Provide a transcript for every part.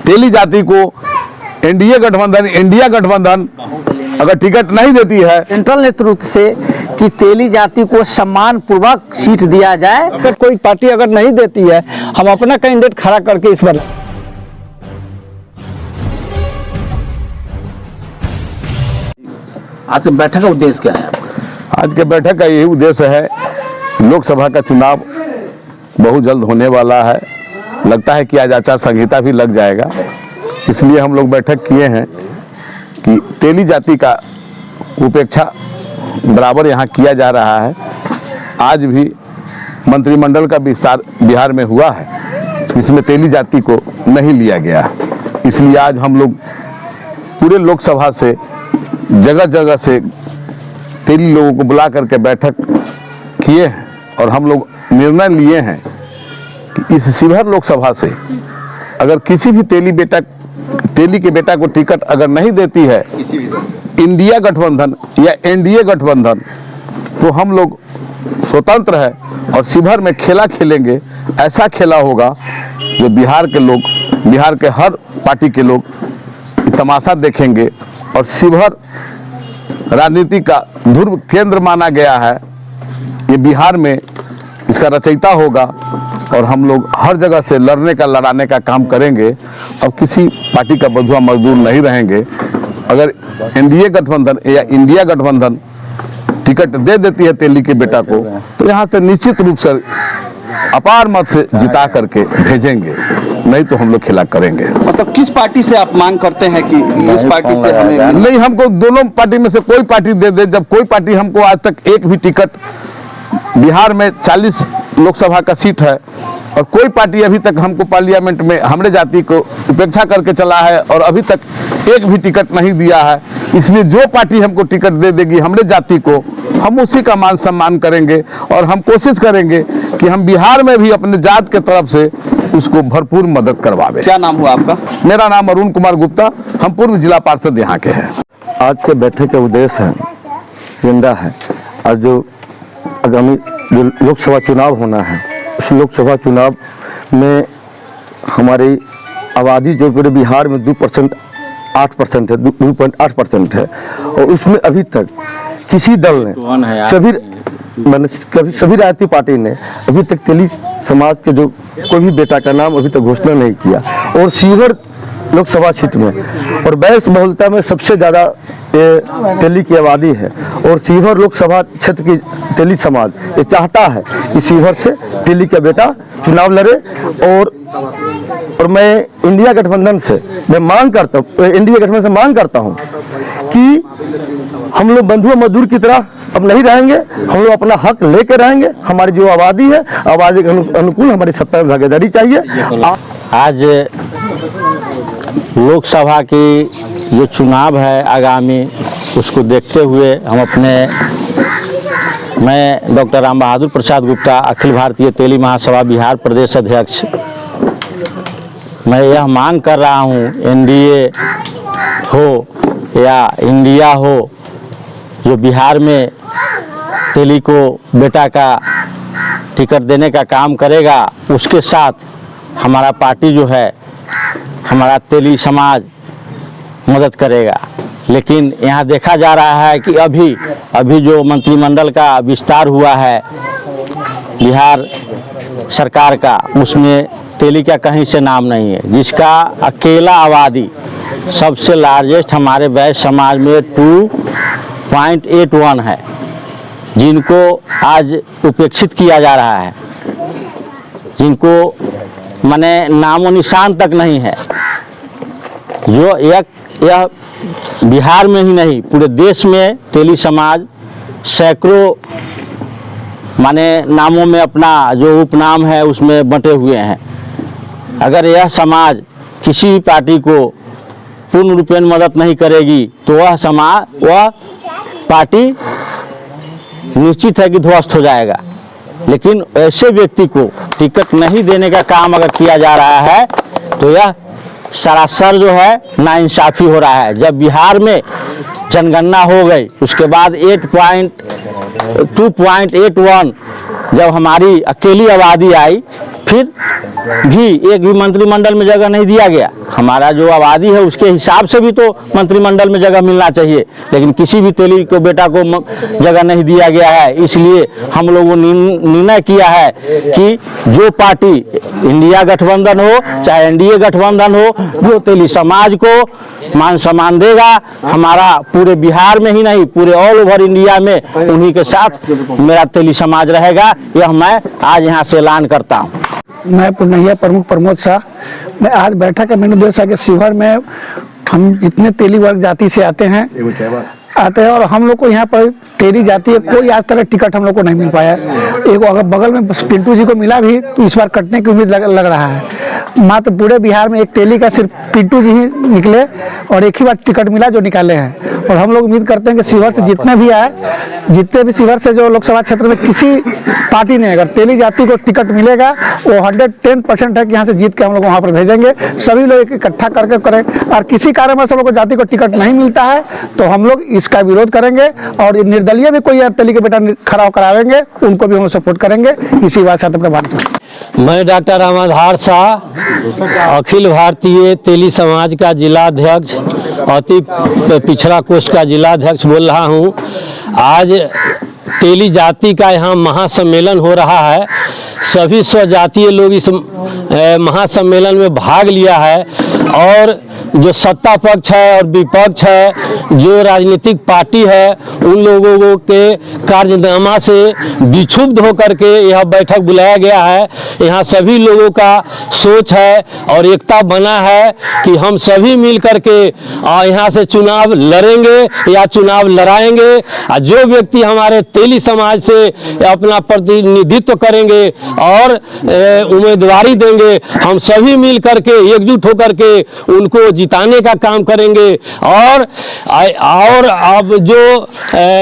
तेली जाति को एनडीए गठबंधन, इंडिया गठबंधन अगर टिकट नहीं देती है सेंट्रल नेतृत्व से कि तेली जाति को सम्मान पूर्वक सीट दिया जाए। अगर कोई पार्टी अगर नहीं देती है, हम अपना कैंडिडेट खड़ा करके इस बार। आज से बैठक का उद्देश्य क्या है? आज के बैठक का यही उद्देश्य है, लोकसभा का चुनाव बहुत जल्द होने वाला है। लगता है कि आज आचार संहिता भी लग जाएगा, इसलिए हम लोग बैठक किए हैं कि तेली जाति का उपेक्षा बराबर यहाँ किया जा रहा है। आज भी मंत्रिमंडल का विस्तार बिहार में हुआ है, जिसमें तेली जाति को नहीं लिया गया। इसलिए आज हम लोग पूरे लोकसभा से जगह जगह से तेली लोगों को बुला करके बैठक किए हैं और हम लोग निर्णय लिए हैं कि इस शिवहर लोकसभा से अगर किसी भी तेली के बेटा को टिकट अगर नहीं देती है इंडिया गठबंधन या एनडीए गठबंधन, तो हम लोग स्वतंत्र है और शिवहर में खेला खेलेंगे। ऐसा खेला होगा जो बिहार के लोग, बिहार के हर पार्टी के लोग तमाशा देखेंगे। और शिवहर राजनीति का ध्रुव केंद्र माना गया है, ये बिहार में इसका रचयिता होगा और हम लोग हर जगह से लड़ाने का काम करेंगे। अब किसी पार्टी का बंधुआ मजदूर नहीं रहेंगे। अगर एनडीए गठबंधन या इंडिया गठबंधन टिकट दे देती है तेली के बेटा को, तो यहाँ से निश्चित रूप से अपार मत से जिता करके भेजेंगे, नहीं तो हम लोग खिला करेंगे। मतलब किस पार्टी से आप मांग करते हैं कि इस पार्टी से हमें नहीं, हमको दोनों पार्टी में से कोई पार्टी दे दे। जब कोई पार्टी हमको आज तक एक भी टिकट, बिहार में 40 लोकसभा का सीट है और कोई पार्टी अभी तक हमको पार्लियामेंट में हमरे जाति को उपेक्षा करके चला है और अभी तक एक भी टिकट नहीं दिया है। इसलिए जो पार्टी हमको टिकट दे देगी हमरे जाति को, हम उसी का मान सम्मान करेंगे और हम कोशिश करेंगे कि हम बिहार में भी अपने जात के तरफ से उसको भरपूर मदद करवावे। क्या नाम हुआ आपका? मेरा नाम अरुण कुमार गुप्ता, हम पूर्व जिला पार्षद यहाँ के हैं। आज के बैठक का उद्देश्य है, एजेंडा है, और जो आगामी जो लोकसभा चुनाव होना है, उस लोकसभा चुनाव में हमारी आबादी जो पूरे बिहार में 2% 8% है, 2.8% है। और उसमें अभी तक किसी दल ने सभी राजनीतिक पार्टी ने अभी तक तेली समाज के जो कोई भी बेटा का नाम अभी तक घोषणा नहीं किया। और शिवहर लोकसभा सीट में और बैस बहुलता में सबसे ज़्यादा तेली की आबादी है और शिवहर लोकसभा क्षेत्र की तेली समाज ये चाहता है कि शिवहर से तेली का बेटा चुनाव लड़े। और मैं इंडिया गठबंधन से मांग करता हूँ कि हम लोग बंधुआ मजदूर की तरह अब नहीं रहेंगे, हम लोग अपना हक लेकर रहेंगे। हमारी जो आबादी है, आबादी के अनुकूल हमारी सत्ता में भागीदारी चाहिए। आज लोकसभा की जो चुनाव है आगामी, उसको देखते हुए मैं डॉक्टर राम बहादुर प्रसाद गुप्ता, अखिल भारतीय तेली महासभा बिहार प्रदेश अध्यक्ष, मैं यह मांग कर रहा हूँ, एनडीए हो या इंडिया हो, जो बिहार में तेली को बेटा का टिकट देने का काम करेगा, उसके साथ हमारा पार्टी जो है, हमारा तेली समाज मदद करेगा। लेकिन यहाँ देखा जा रहा है कि अभी जो मंत्रिमंडल का विस्तार हुआ है बिहार सरकार का, उसमें तेली का कहीं से नाम नहीं है, जिसका अकेला आबादी सबसे लार्जेस्ट हमारे वैश्य समाज में 2.81 है, जिनको आज उपेक्षित किया जा रहा है, जिनको माने नामो निशान तक नहीं है। जो यह बिहार में ही नहीं, पूरे देश में तेली समाज सैकड़ों माने नामों में अपना जो उपनाम है उसमें बंटे हुए हैं। अगर यह समाज किसी पार्टी को पूर्ण रूपेण मदद नहीं करेगी तो वह पार्टी निश्चित है कि ध्वस्त हो जाएगा। लेकिन ऐसे व्यक्ति को टिकट नहीं देने का काम अगर किया जा रहा है तो यह सरासर जो है नाइंसाफ़ी हो रहा है। जब बिहार में जनगणना हो गई उसके बाद 2.81 जब हमारी अकेली आबादी आई, फिर भी एक भी मंत्रिमंडल में जगह नहीं दिया गया। हमारा जो आबादी है उसके हिसाब से भी तो मंत्रिमंडल में जगह मिलना चाहिए, लेकिन किसी भी तेली को बेटा को जगह नहीं दिया गया है। इसलिए हम लोगों ने निर्णय किया है कि जो पार्टी इंडिया गठबंधन हो चाहे एनडीए गठबंधन हो, जो तेली समाज को मान सम्मान देगा, हमारा पूरे बिहार में ही नहीं पूरे ऑल ओवर इंडिया में उन्हीं के साथ मेरा तेली समाज रहेगा। यह मैं आज यहाँ से ऐलान करता हूँ। मैं पूर्णिया प्रमुख प्रमोद शाह। मैं आज बैठक का मेरा उद्देश्य है कि शिवहर में हम जितने तेली वर्ग जाति से आते हैं और हम लोग को यहाँ पर तेली जाति है कोई आज तक टिकट हम लोग को नहीं मिल पाया। एक अगर बगल में पिंटू जी को मिला भी तो इस बार कटने की उम्मीद लग रहा है। मात्र पूरे बिहार में एक तेली का सिर्फ पिंटू जी ही निकले और एक ही बार टिकट मिला जो निकाले हैं। और हम लोग उम्मीद करते हैं कि शिवहर से जितने भी आए, जितने भी शिवहर से जो लोकसभा क्षेत्र में किसी पार्टी ने अगर तेली जाति को टिकट मिलेगा वो 110% है कि यहाँ से जीत के हम लोग वहाँ पर भेजेंगे। सभी लोग इकट्ठा करके करें और किसी कारणवश हम लोग को जाति को टिकट नहीं मिलता है तो हम लोग इसका विरोध करेंगे और निर्दलीय भी कोई तेली के बेटा खड़ा करावेंगे उनको भी हम सपोर्ट करेंगे। इसी बात से अपने बात मैं डॉक्टर रामाधार शाह, अखिल भारतीय तेली समाज का जिला अध्यक्ष, अति पिछड़ा कोष्ठ का जिला अध्यक्ष बोल रहा हूँ। आज तेली जाति का यहाँ महासम्मेलन हो रहा है। सभी स्वजातीय लोग इस महासम्मेलन में भाग लिया है और जो सत्ता पक्ष है और विपक्ष है, जो राजनीतिक पार्टी है, उन लोगों के कार्यनामा से विक्षुब्ध होकर के यह बैठक बुलाया गया है। यहाँ सभी लोगों का सोच है और एकता बना है कि हम सभी मिल करके यहाँ से चुनाव लड़ेंगे या चुनाव लड़ाएंगे। जो व्यक्ति हमारे तेली समाज से अपना प्रतिनिधित्व करेंगे और उम्मीदवारी देंगे, हम सभी मिल करके एकजुट होकर के उनको जिताने का काम करेंगे। और अब जो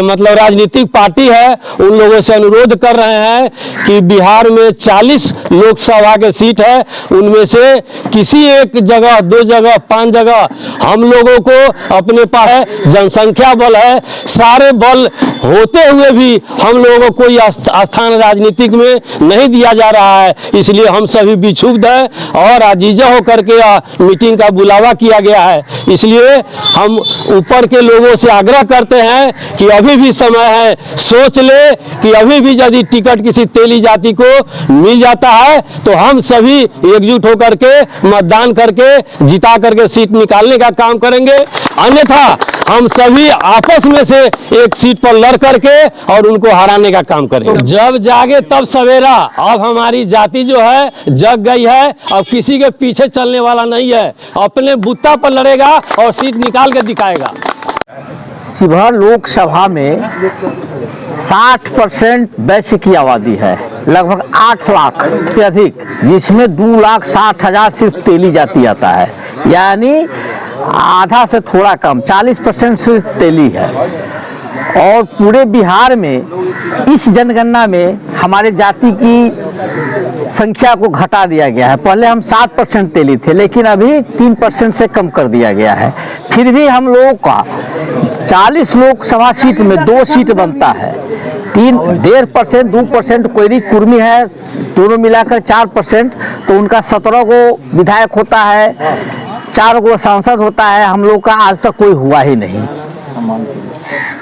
मतलब राजनीतिक पार्टी है उन लोगों से अनुरोध कर रहे हैं कि बिहार में 40 लोकसभा के सीट है, उनमें से किसी एक जगह 2 जगह 5 जगह हम लोगों को अपने पास है, जनसंख्या बल है, सारे बल होते हुए भी हम लोगों को कोई स्थान राजनीतिक में नहीं दिया जा रहा है। इसलिए हम सभी विक्षुब्ध हैं और आजीजा होकर के मीटिंग का बुलावा किया गया है। इसलिए हम ऊपर के लोगों से आग्रह करते हैं कि अभी भी समय है, सोच ले कि अभी भी यदि टिकट किसी तेली जाति को मिल जाता है तो हम सभी एकजुट होकर के मतदान करके जिता करके सीट निकालने का काम करेंगे। अन्यथा हम सभी आपस में से एक सीट पर लड़ करके और उनको हराने का काम करेंगे। जब जागे तब सवेरा। अब हमारी जाति जो है जग गई है, अब किसी के पीछे चलने वाला नहीं है, अपने बुत्ता पर लड़ेगा और सीट निकाल के दिखाएगा। शिवहर लोकसभा में 60% वैश्य की आबादी है, लगभग 8 लाख से अधिक, जिसमें 2,60,000 सिर्फ तेली जाति आता है, यानी आधा से थोड़ा कम 40% सिर्फ तेली है। और पूरे बिहार में इस जनगणना में हमारे जाति की संख्या को घटा दिया गया है। पहले हम 7% तेली थे, लेकिन अभी 3% से कम कर दिया गया है। फिर भी हम लोगों का 40 लोकसभा सीट में 2 सीट बनता है। 1.5% 2% कोयरी कुर्मी है, दोनों मिलाकर 4%, तो उनका 17 गो विधायक होता है, 4 गो सांसद होता है। हम लोग का आज तक कोई हुआ ही नहीं।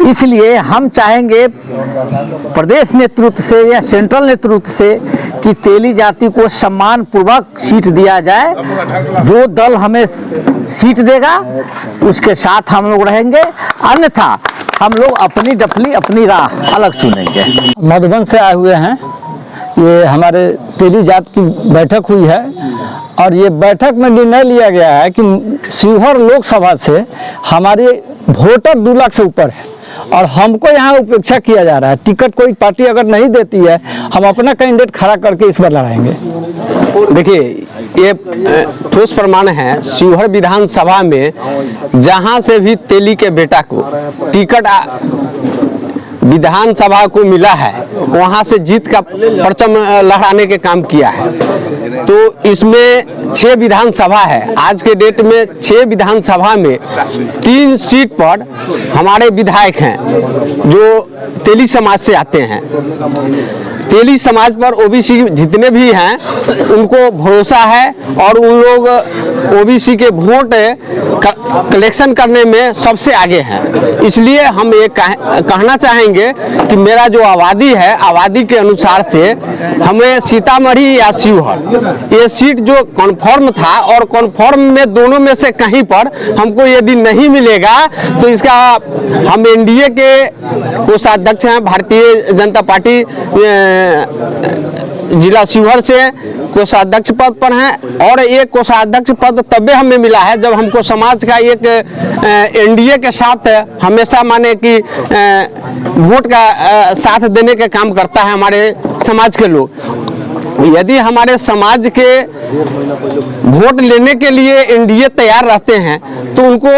इसलिए हम चाहेंगे प्रदेश नेतृत्व से या सेंट्रल नेतृत्व से कि तेली जाति को सम्मान पूर्वक सीट दिया जाए। जो दल हमें सीट देगा उसके साथ हम लोग रहेंगे, अन्यथा हम लोग अपनी डफली अपनी राह अलग चुनेंगे। मधुबन से आए हुए हैं। ये हमारे तेली जात की बैठक हुई है और ये बैठक में निर्णय लिया गया है कि शिवहर लोकसभा से हमारे वोटर 2 लाख से ऊपर है और हमको यहाँ उपेक्षा किया जा रहा है। टिकट कोई पार्टी अगर नहीं देती है, हम अपना कैंडिडेट खड़ा करके इस बार लड़ाएंगे। देखिए, ये ठोस प्रमाण है। शिवहर विधानसभा में जहाँ से भी तेली के बेटा को टिकट विधानसभा को मिला है, वहाँ से जीत का परचम लहराने के काम किया है। तो इसमें 6 विधानसभा है। आज के डेट में 6 विधानसभा में 3 सीट पर हमारे विधायक हैं जो तेली समाज से आते हैं। तेली समाज पर ओबीसी जितने भी हैं उनको भरोसा है और उन लोग ओबीसी के वोट कलेक्शन करने में सबसे आगे हैं। इसलिए हम ये कहना चाहेंगे कि मेरा जो आबादी है, आबादी के अनुसार से हमें सीतामढ़ी या शिवहर ये सीट जो कन्फर्म था और कन्फर्म में दोनों में से कहीं पर हमको यदि नहीं मिलेगा तो इसका हम एनडीए के कोषाध्यक्ष हैं, भारतीय जनता पार्टी जिला शिवहर से कोषाध्यक्ष पद पर हैं और ये कोषाध्यक्ष पद तबे हमें मिला है जब हमको समाज का एक एनडीए के साथ हमेशा माने कि वोट का साथ देने का काम करता है हमारे समाज के लोग। यदि हमारे समाज के वोट लेने के लिए एनडीए तैयार रहते हैं तो उनको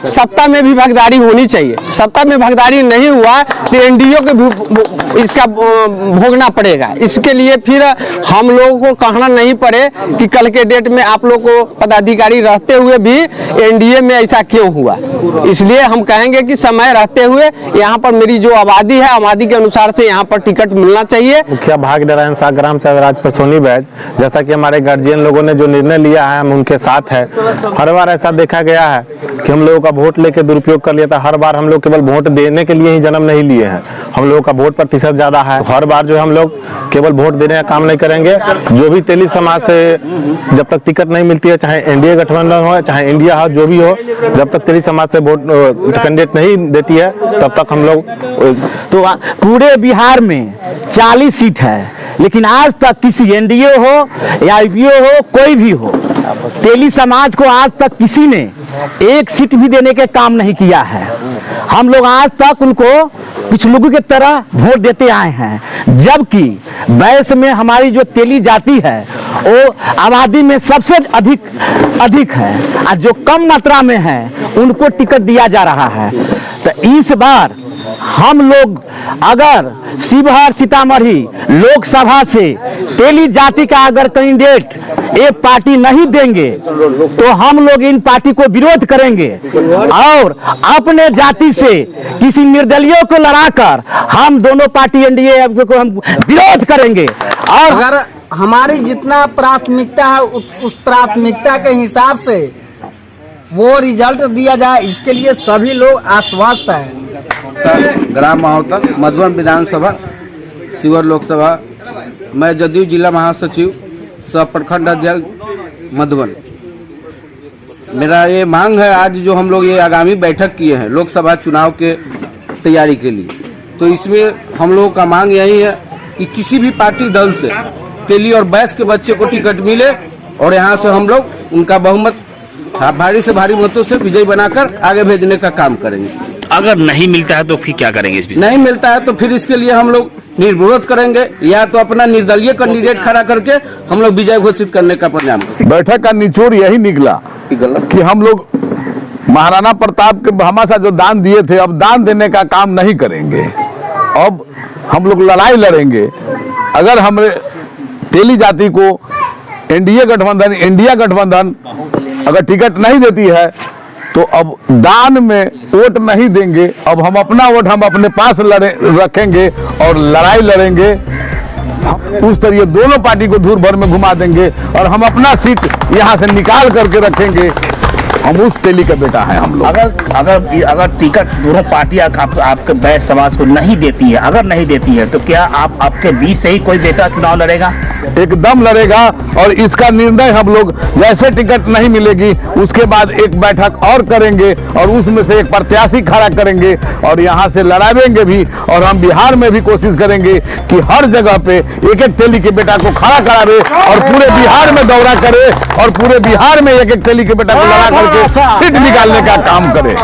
सत्ता में भी भागीदारी होनी चाहिए। सत्ता में भागीदारी नहीं हुआ तो एनडीए को भी इसका भोगना पड़ेगा। इसके लिए फिर हम लोगों को कहना नहीं पड़े कि कल के डेट में आप लोग को पदाधिकारी रहते हुए भी एनडीए में ऐसा क्यों हुआ। इसलिए हम कहेंगे कि समय रहते हुए यहाँ पर मेरी जो आबादी है, आबादी के अनुसार से यहाँ पर टिकट मिलना चाहिए। मुखिया भाग नारायण शाह ग्राम राज परसोनी बैच, जैसा कि हमारे गार्जियन लोगों ने जो निर्णय लिया है हम उनके साथ है। हर बार ऐसा देखा गया है कि हम लोगों का वोट लेके दुरुपयोग कर लिया था। हर बार हम लोग केवल वोट देने के लिए ही जन्म नहीं लिए हैं, हम लोगों का वोट प्रतिशत ज्यादा है। हर बार जो हम लोग केवल वोट देने का काम नहीं करेंगे। जो भी तेली समाज से जब तक टिकट नहीं मिलती है, चाहे एनडीए गठबंधन हो चाहे इंडिया हो, जो भी हो, जब तक तेली समाज से वोट कैंडिडेट नहीं देती है तब तक हम लोग। तो पूरे बिहार में 40 सीट है, लेकिन आज तक किसी एनडीए हो या यूपीओ हो, कोई भी हो, तेली समाज को आज तक किसी ने एक सीट भी देने के काम नहीं किया है। हम लोग आज तक उनको पिछलुगु की तरह वोट देते आए हैं, जबकि बैस में हमारी जो तेली जाति है वो आबादी में सबसे अधिक है और जो कम मात्रा में है उनको टिकट दिया जा रहा है। तो इस बार हम लोग अगर शिवहर सीतामढ़ी लोकसभा से तेली जाति का अगर कैंडिडेट एक पार्टी नहीं देंगे तो हम लोग इन पार्टी को विरोध करेंगे और अपने जाति से किसी निर्दलीय को लड़ाकर हम दोनों पार्टी एनडीए को हम विरोध करेंगे। और अगर हमारी जितना प्राथमिकता है उस प्राथमिकता के हिसाब से वो रिजल्ट दिया जाए, इसके लिए सभी लोग आश्वस्त हैं। ग्राम महोत्तल मधुबन विधानसभा शिवहर लोकसभा, मैं जदयू जिला महासचिव सह प्रखंड अध्यक्ष मधुबन। मेरा ये मांग है, आज जो हम लोग ये आगामी बैठक किए हैं लोकसभा चुनाव के तैयारी के लिए, तो इसमें हम लोगों का मांग यही है कि किसी भी पार्टी दल से तेली और बैस के बच्चे को टिकट मिले और यहाँ से हम लोग उनका बहुमत भारी से भारी मतों से विजयी बनाकर आगे भेजने का काम करेंगे। अगर नहीं मिलता है तो फिर क्या करेंगे? इस नहीं मिलता है तो फिर इसके लिए हम लोग निर्विरोध करेंगे, या तो अपना निर्दलीय कैंडिडेट खड़ा करके हम लोग विजय घोषित करने का परिणाम। बैठक का निचोड़ यही निकला कि हम लोग महाराणा प्रताप के हमेशा जो दान दिए थे अब दान देने का काम नहीं करेंगे। अब हम लोग लड़ाई लड़ेंगे। अगर हमें तेली जाति को एनडीए गठबंधन, इंडिया गठबंधन अगर टिकट नहीं देती है तो अब दान में वोट नहीं देंगे। अब हम अपना वोट हम अपने पास रखेंगे और लड़ाई लड़ेंगे। उस तरह दोनों पार्टी को दूर भर में घुमा देंगे और हम अपना सीट यहाँ से निकाल करके रखेंगे। हम उस तेली का बेटा है हम लोग। अगर टिकट दोनों पार्टी आपके बैस समाज को नहीं देती है, अगर नहीं देती है तो क्या आपके बीच से ही कोई बेटा चुनाव लड़ेगा? एकदम लड़ेगा। और इसका निर्णय हम लोग जैसे टिकट नहीं मिलेगी उसके बाद एक बैठक और करेंगे और उसमें से एक प्रत्याशी खड़ा करेंगे और यहाँ से लड़ावेंगे भी। और हम बिहार में भी कोशिश करेंगे कि हर जगह पे एक एक तेली के बेटा को खड़ा करावे और पूरे बिहार में दौरा करे और पूरे बिहार में एक एक तेली के बेटा को लड़ा करके सीट निकालने का काम करे।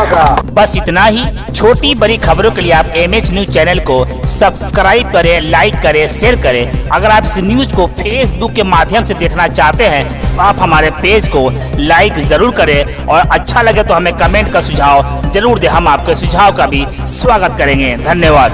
बस इतना ही। छोटी बड़ी खबरों के लिए आप MH न्यूज चैनल को सब्सक्राइब करें, लाइक करें, शेयर करें। अगर आप इस न्यूज को फेसबुक के माध्यम से देखना चाहते हैं तो आप हमारे पेज को लाइक जरूर करें और अच्छा लगे तो हमें कमेंट का सुझाव जरूर दें। हम आपके सुझाव का भी स्वागत करेंगे। धन्यवाद।